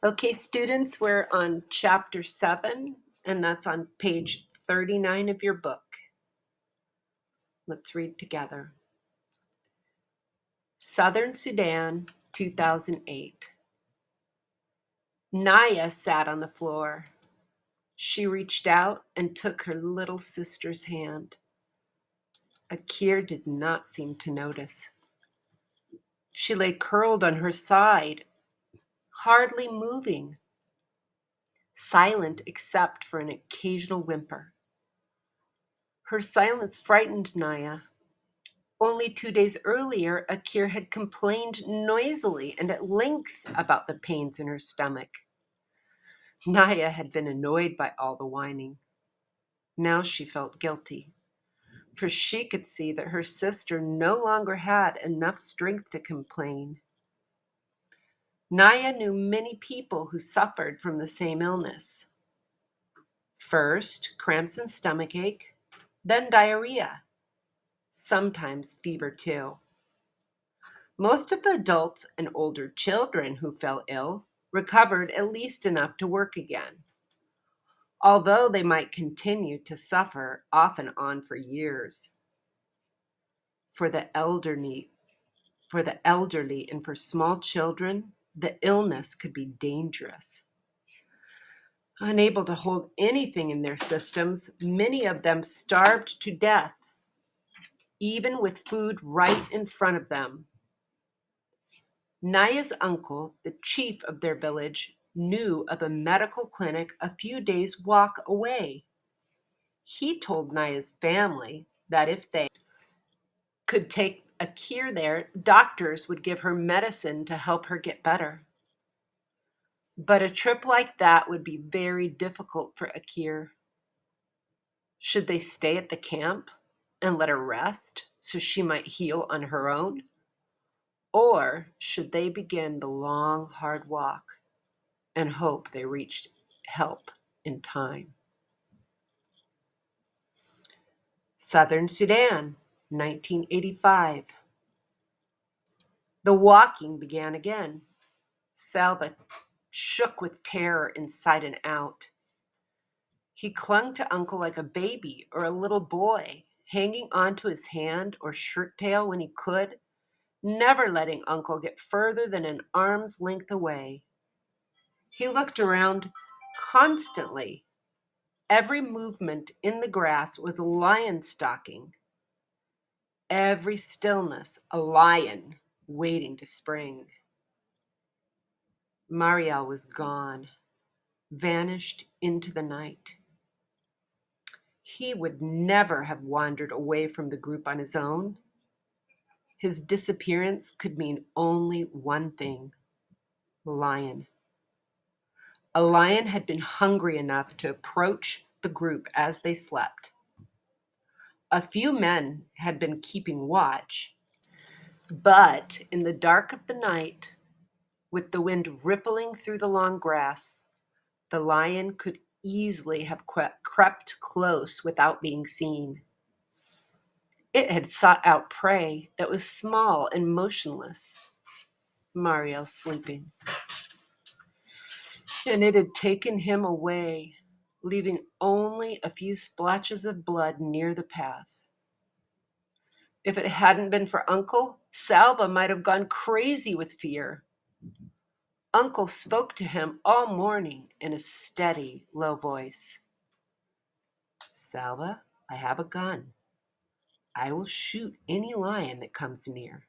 Okay, students, we're on chapter 7, and that's on page 39 of your book. Let's read together. Southern Sudan, 2008. Naya sat on the floor. She reached out and took her little sister's hand. Akir did not seem to notice. She lay curled on her side, hardly moving, silent except for an occasional whimper. Her silence frightened Naya. Only 2 days earlier, Akir had complained noisily and at length about the pains in her stomach. Naya had been annoyed by all the whining. Now she felt guilty, for she could see that her sister no longer had enough strength to complain. Naya knew many people who suffered from the same illness. First, cramps and stomachache, then diarrhea, sometimes fever too. Most of the adults and older children who fell ill recovered at least enough to work again, although they might continue to suffer off and on for years. For the elderly, and for small children, the illness could be dangerous. Unable to hold anything in their systems, many of them starved to death, even with food right in front of them. Naya's uncle, the chief of their village, knew of a medical clinic a few days' walk away. He told Naya's family that if they could take Akir there, doctors would give her medicine to help her get better. But a trip like that would be very difficult for Akir. Should they stay at the camp and let her rest so she might heal on her own? Or should they begin the long, hard walk and hope they reached help in time? Southern Sudan, 1985. The walking began again. Salva shook with terror inside and out. He clung to Uncle like a baby or a little boy, hanging onto his hand or shirt tail when he could, never letting Uncle get further than an arm's length away. He looked around constantly. Every movement in the grass was a lion stalking. Every stillness, a lion waiting to spring. Mariel was gone, vanished into the night. He would never have wandered away from the group on his own. His disappearance could mean only one thing: lion. A lion had been hungry enough to approach the group as they slept. A few men had been keeping watch, but in the dark of the night, with the wind rippling through the long grass, the lion could easily have crept close without being seen. It had sought out prey that was small and motionless, Mariel sleeping, and it had taken him away, leaving only a few splashes of blood near the path. If it hadn't been for Uncle, Salva might have gone crazy with fear. Uncle spoke to him all morning in a steady, low voice. Salva, I have a gun. I will shoot any lion that comes near.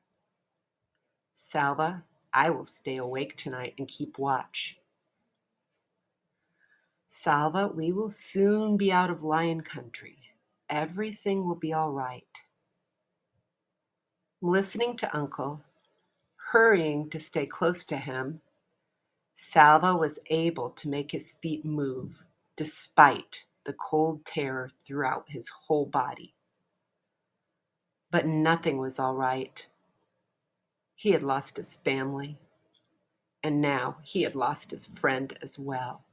Salva, I will stay awake tonight and keep watch. Salva, we will soon be out of lion country. Everything will be all right. Listening to Uncle, hurrying to stay close to him, Salva was able to make his feet move despite the cold terror throughout his whole body. But nothing was all right. He had lost his family, and now he had lost his friend as well.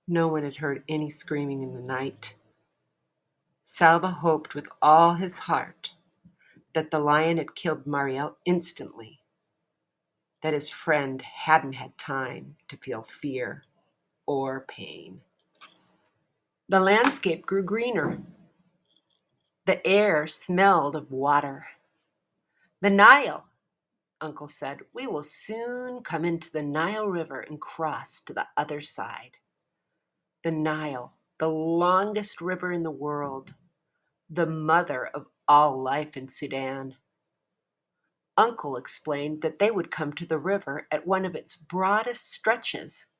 No one had heard any screaming in the night. Salva hoped with all his heart that the lion had killed Mariel instantly. that his friend hadn't had time to feel fear or pain. The landscape grew greener. The air smelled of water. "The Nile," Uncle said. "We will soon come into the Nile River and cross to the other side." The Nile, the longest river in the world, the mother of all life in Sudan. Uncle explained that they would come to the river at one of its broadest stretches.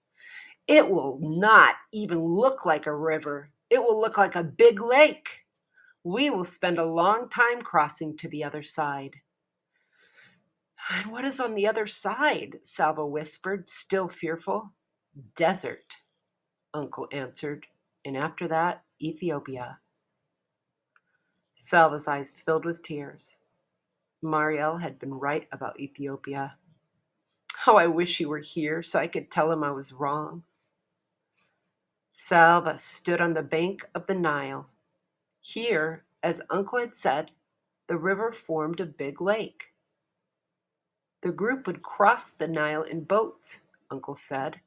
"It will not even look like a river. It will look like a big lake. We will spend a long time crossing to the other side." "And what is on the other side?" Salva whispered, still fearful. "Desert," Uncle answered. "And after that, Ethiopia." Salva's eyes filled with tears. Mariel had been right about Ethiopia. "How I wish he were here so I could tell him I was wrong." Salva stood on the bank of the Nile. Here, as Uncle had said, the river formed a big lake. The group would cross the Nile in boats, Uncle said.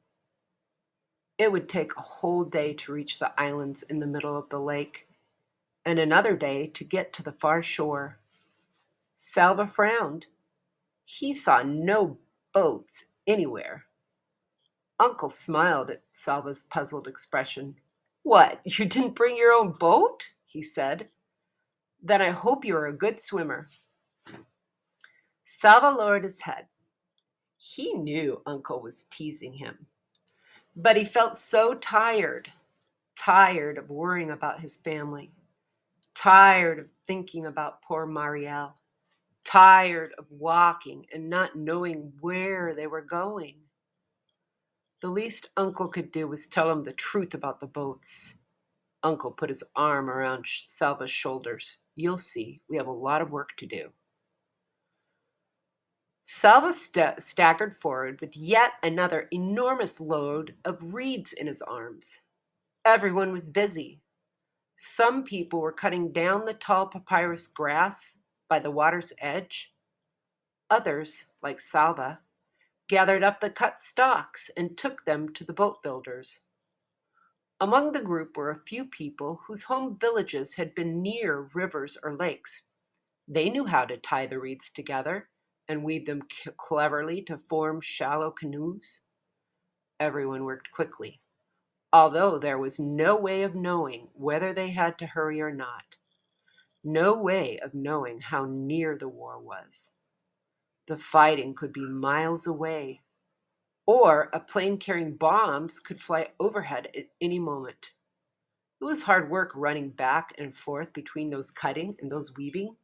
It would take a whole day to reach the islands in the middle of the lake, and another day to get to the far shore. Salva frowned. He saw no boats anywhere. Uncle smiled at Salva's puzzled expression. "What, you didn't bring your own boat?" he said. "Then I hope you are a good swimmer." Salva lowered his head. He knew Uncle was teasing him. But he felt so tired of worrying about his family, tired of thinking about poor Mariel, tired of walking and not knowing where they were going. The least Uncle could do was tell him the truth about the boats. Uncle put his arm around Salva's shoulders. "You'll see, we have a lot of work to do." Salva staggered forward with yet another enormous load of reeds in his arms. Everyone was busy. Some people were cutting down the tall papyrus grass by the water's edge. Others, like Salva, gathered up the cut stalks and took them to the boat builders. Among the group were a few people whose home villages had been near rivers or lakes. They knew how to tie the reeds together and weave them cleverly to form shallow canoes. Everyone worked quickly, although there was no way of knowing whether they had to hurry or not. No way of knowing how near the war was. The fighting could be miles away, or a plane carrying bombs could fly overhead at any moment. It was hard work running back and forth between those cutting and those weaving,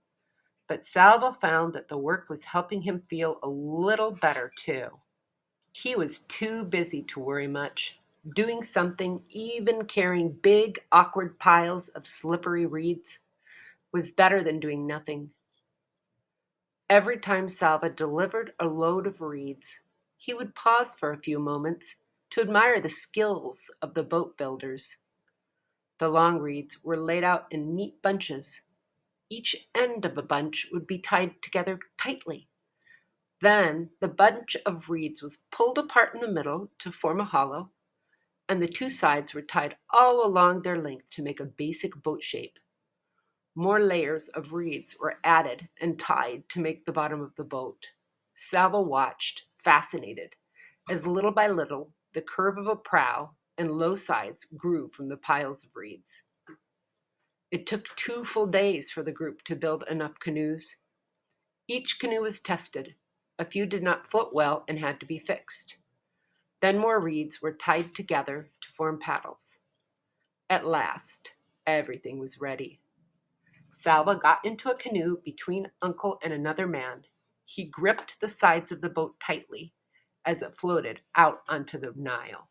but Salva found that the work was helping him feel a little better too. He was too busy to worry much. Doing something, even carrying big, awkward piles of slippery reeds, was better than doing nothing. Every time Salva delivered a load of reeds, he would pause for a few moments to admire the skills of the boat builders. The long reeds were laid out in neat bunches. Each end of a bunch would be tied together tightly. Then the bunch of reeds was pulled apart in the middle to form a hollow, and the two sides were tied all along their length to make a basic boat shape. More layers of reeds were added and tied to make the bottom of the boat. Salva watched, fascinated, as little by little the curve of a prow and low sides grew from the piles of reeds. It took 2 full days for the group to build enough canoes. Each canoe was tested. A few did not float well and had to be fixed. Then more reeds were tied together to form paddles. At last, everything was ready. Salva got into a canoe between Uncle and another man. He gripped the sides of the boat tightly as it floated out onto the Nile.